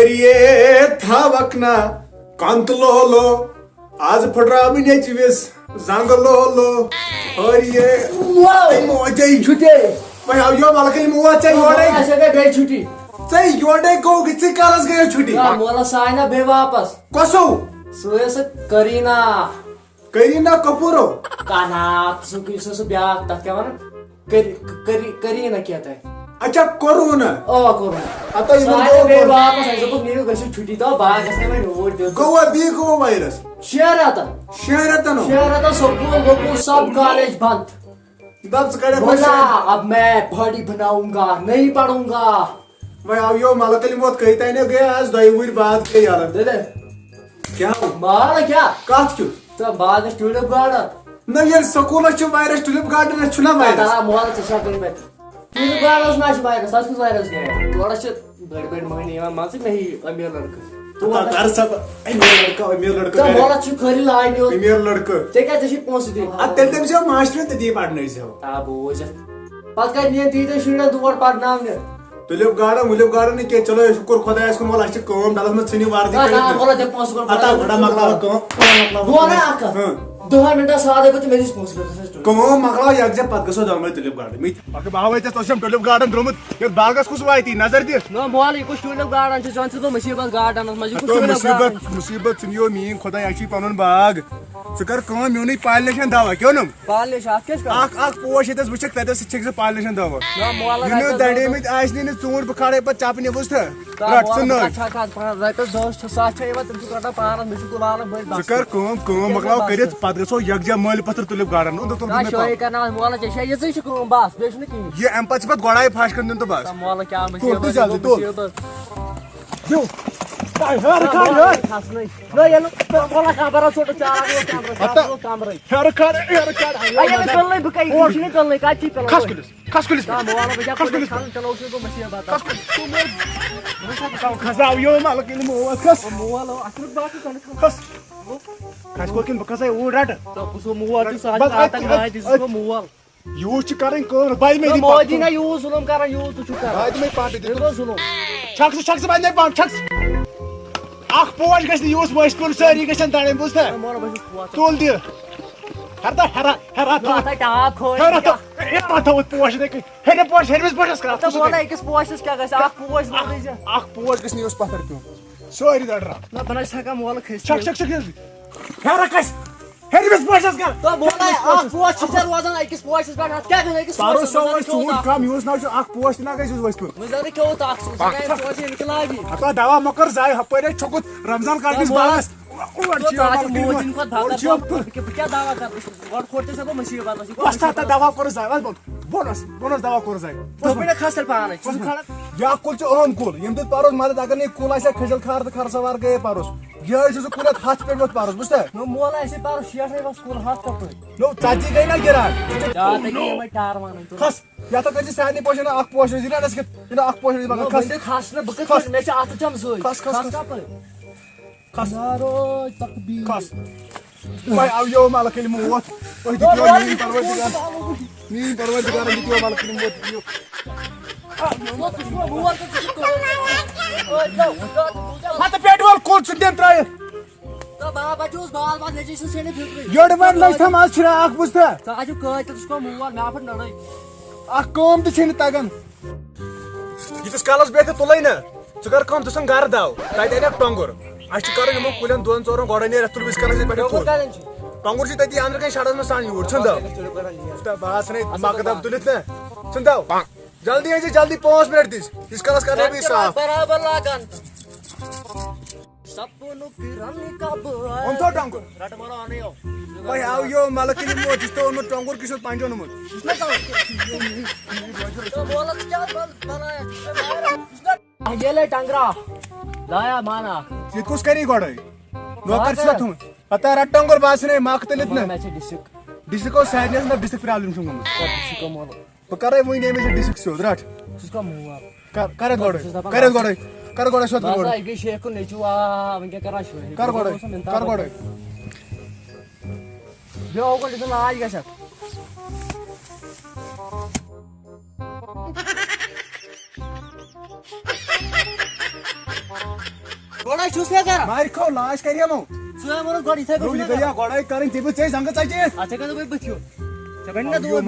और ये था वकना कंत लो आज फटरा भी नहीं चिवेस जंग लो और ये मोजे छुटे भाई अब यो मालकली मुआ चाहिए योड़े ऐसे बे छुटी चाहिए योड़े को किसी कालस गए छुट्टी मोला साइना बे वापस कसो सोए से करीना कपूरो काना सु ब्याह तक क्या माने करीना क्या था अच्छा करो ना ओ करो आता ये साइना बे वापस ऐसे को नीरू गसी छुटी तो बाहर कसने में रोड दे गोवा बी को वायरस शहर नो आता सब कॉलेज बंद दब्स करे बोला अब मैं बॉडी बनाऊंगा नहीं पढ़ूंगा भाई अब यो मालकली मौत कहता है ना गया आज दो वीर बाद के यार दे दे क्या मार क्या काट क्यों तो बाद ट्यूलिप गार्डन ना यार स्कूल च वायरस ट्यूलिप गार्डन है छुना वायरस तारा मोल से सब में ट्यूलिप गार्डन ना वायरस सच में वायरस है थोड़ा से बड़ महीने में मानसिक नहीं अमीर लड़का तो कर सब अमीर लड़का तो मोल च खरी लाई नो अमीर लड़का ते क्या जैसे पहुंच दे आ तेल से मास्टर ते दी पढ़ने से ता बोझ पत का नियन दी ते शुरू दुवर पढ़ना ने ट्यूलिप गार्डन के चलो शुक्र खुदा इसको मोल अच्छे काम डालस में छनी वार दी ना मोल ते पहुंच कर आता बड़ा मगला काम बोला आका 2 मिनट सादे को मेरी रिस्पांसिबिलिटी काम मगला यक पत गसो जाम ट्यूलिप गार्डन मी ओके बावे ते तोशम ट्यूलिप गार्डन द्रोमत ये बागस कुछ वाइती नजर दे न मोल को ट्यूलिप गार्डन छ जन तो मुसीबत गार्डन मज को मुसीबत सुनियो मीन खुदा याची पनुन बाग कर काम म्योन पालनेशन दवा क्यों न पालनेशन क्या अख पोश ये वुचक तस छक पालनेशन दवा न मोल इन दड़े में आसनी न चूंट बखाड़े पर चपने बुझ रट सुन रटस 2 छ तुम कटा पान मे छु लाल बड़ कर काम मकलाव करित पत गसो यकजा मल पत्र ट्यूलिप गार्डन ना शोय करना मोल जे ये छ काम बस बेस न की ये एम पत गोड़ाई फाश कर दिन तो बस मोल क्या मुसीबत जो हर खास नहीं न ये बोला का बरा छोटा चारा वो कैमरा हर खर आया कल नहीं बुकाई कोश नहीं कल नहीं काची कल खस कुलिस का मोला बजा खान चलो उसे को मसिया बात तो खसाव यो मालक इन मो खस मोला अखर बात कर खस खस को किन बकसा वो रट तो कुसो मुआ तो साज आता है जिसको मुआ यूज करें कर भाई मेरी मोदी ना यूज सुनम कर यूज तो चुका भाई में पार्टी दे तो सुनो छक्स भाई नहीं पाम छक्स आख पोज गस यूज मस्कुल सारी गसन ताने बुझता मोला बजू तोल दे हरा तो टाप खो हरा तो ये माथा वो पोज दे हेने पोज हेरमिस पोजस करा तो मोला एकस पोजस क्या गस आख पोज बोल दे आख पोज गस यूज पत्थर क्यों सॉरी दडरा ना बना सका मोला खस छक हरा कस हेरमिस पोजस कर तो मोला आख पोज छ रोजन एकस पोजस पर क्या गस एकस पारो सो चूट काम यूज ना आख पोज ना गस यूज वस्तु मुझे क्यों ताक सका पोज निकला भी आता दवा मकर जाय हपरे छकुत रमजान काटिस बास मोदिन को भागा क्या दावा कर गड खोटे सब मसी बात अछि पस्ता दवा कर जाय बोनस दवा कर जाय तो बिना खासल पाने चुन खड़ा या कुल च अहम कुल यम तो पारोस मारे अगर नहीं कुल ऐसे खजल खार तो खर सवार गए पारोस ये जो कुल हाथ पे मत पारोस बुझते नो मोला ऐसे पारो शेयर है बस कुल हाथ कप नो चाची गई ना गिरा या त कि मैं टार माने तो खस या तो कजी सानी पोषण आख पोषण जिना नसके इन आख पोषण बगा खस खास न बकत में से आत चम सोई खस खस नारो तकबीर खस भाई अब यो मालक के मुवत ओय दियो नी परवदिगार दियो मालक के मुवत दियो हां तो पेट्रोल कोन सुदेम त्राय तो बाबा जूस बाल बाल लेजी सेने फिर योड मन लस थम आज छरा आख बुझता साजु कय त उसको मुवा ना फट नडै आख काम त छिन तगन यितस कालस बेथ तुलै न चकर काम तसन गार दाव ताय ताय टंगुर आज कर हम कुलन दोन चोर गोडा ने रतुल बिस करने से बैठे टंगुर से तती अंदर कहीं शाडस में सान उड़ छंदा ता बास ने मकदम तुलित न छंदा जल्दी है जी जल्दी 5 मिनट दिस इस कालस करने भी साफ बराबर लागन सपनो की रानी का on तो टंगुर रट मारो आने हो भाई आओ यो मालक के मो जिस्तो न टंगुर किसो पांजो न मो तो बोला क्या बनाया ये ले टंगरा लाया माना ये कुछ करी गोडे नौकर छ तुम पता रटंगुर बास ने माखतलित न मैच डिस्ट्रिक्ट को साइडनेस न डिस्ट्रिक्ट प्रॉब्लम छुम डिस्ट्रिक्ट को मोलो तो करे वही नेम से डिस्ट्रिक्ट से रट उसका मुआ करे गोडे शोध गोडे बस आई शेख को नेचुआ वंके करा शो कर गोडे जो को दिस आज का सब गोड़ा छुस क्या कर मार खो लाश करिए मो सुया मोर गोड़ी से नो लिया गोड़ा करें तिब चे संग चाचे अच्छा का तो बथियो चबन्ना दो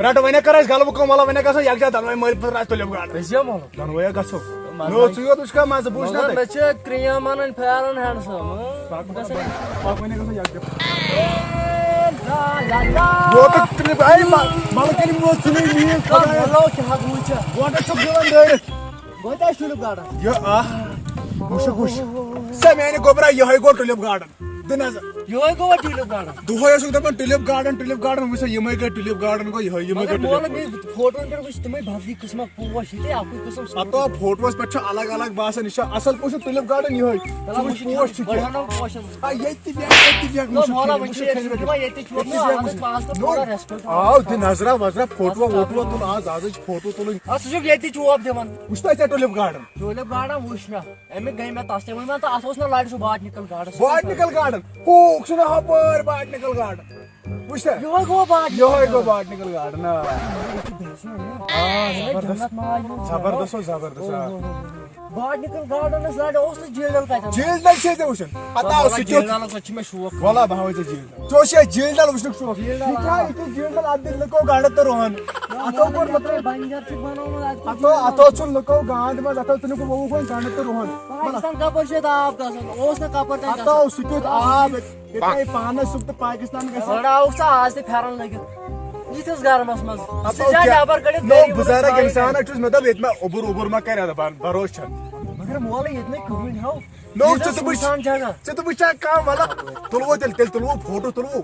रट वने करस गलब को मला वने कसो याक जा दम मर पर रात लेब गाड़ बेजियो मोलो दन वया कसो नो चुयो तुसका माज पूछना मगर बच्चे क्रिया मानन फेरन हैंडसम पाक वने कसो याक ला ला ला वो तो ट्रिप आई माल के मो चुनी नी खदा लो के हाथ मुचा गोटा चुप जवन दे गोटा शुलु गाड़ा यो आ मुश समय ने गोबरा यो है गो टुलिप गार्डन दिनज यो है गो टुलिप गाड़ा दुहो यो सुन दपन टुलिप गार्डन मुसे यमै के टुलिप गार्डन को यो यमै के मोल में फोटो कर कुछ तुम्हें भाजी किस्म पोश है आपको किस्म अतो फोटोस पे अलग अलग बासन निशा असल पोश टुलिप गार्डन यो है पोश छ बढ़ानो पोश आ येति ब्याग नो मोला बच्चे येति छोड़ नो आवाज पास तो थोड़ा रेस्पेक्ट आओ दिन नजरा वजरा फोटो तुल आज फोटो तुल असुक येति चोप देवन उस्ता छ टुलिप गार्डन वुश्ना एमे गई मैं तास्ते में तो आसोस ना लाइट सो बॉटनिकल गार्डन हो सुना हपर बॉटनिकल गार्डन उस्ता यो है गो बॉटनिकल गार्डन जबरदस्त बॉटनिकल गार्डन इस लाइट ओस जेल का जेल दल छे उशन पता जेल डाल सच में शौक वाला भाव छ जेल जोशे जेल दल उशन शौक जेल दल आदि लको गाडत तो रोहन अतो कोन मतलब बंजर से बनाओ अतो चुन लको गांड में अतो तने को वो कोन गाडत तो रोहन पाकिस्तान का परिषद आप का ओस का पड़ता है अतो सिकुत आप इतने पाना सुक्त पाकिस्तान का बड़ा उसा आज से फेरन लगे जिस गरमस मज अतो क्या नो बुजुर्ग इंसान अटुस मतलब इतना उबर मा करे भरोस छ मगर मोल इतने कमेंट हाउ नो तो बुचा काम वाला तुलवो तेल तुलवो फोटो तुलवो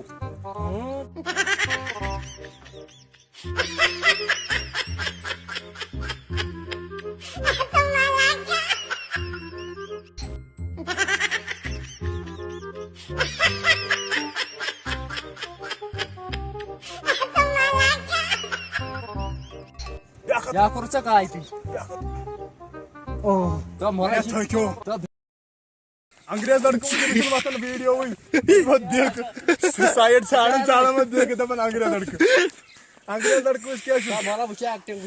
या करूचा काय ती ओ तो मोला थक्यो अंग्रेज लड़को के बिल्कुल वास्तव वीडियो हुई मत देख सुसाइड साड़न मत देख तब अंग्रेज लड़को उसके मोला बुचा एक्टिंग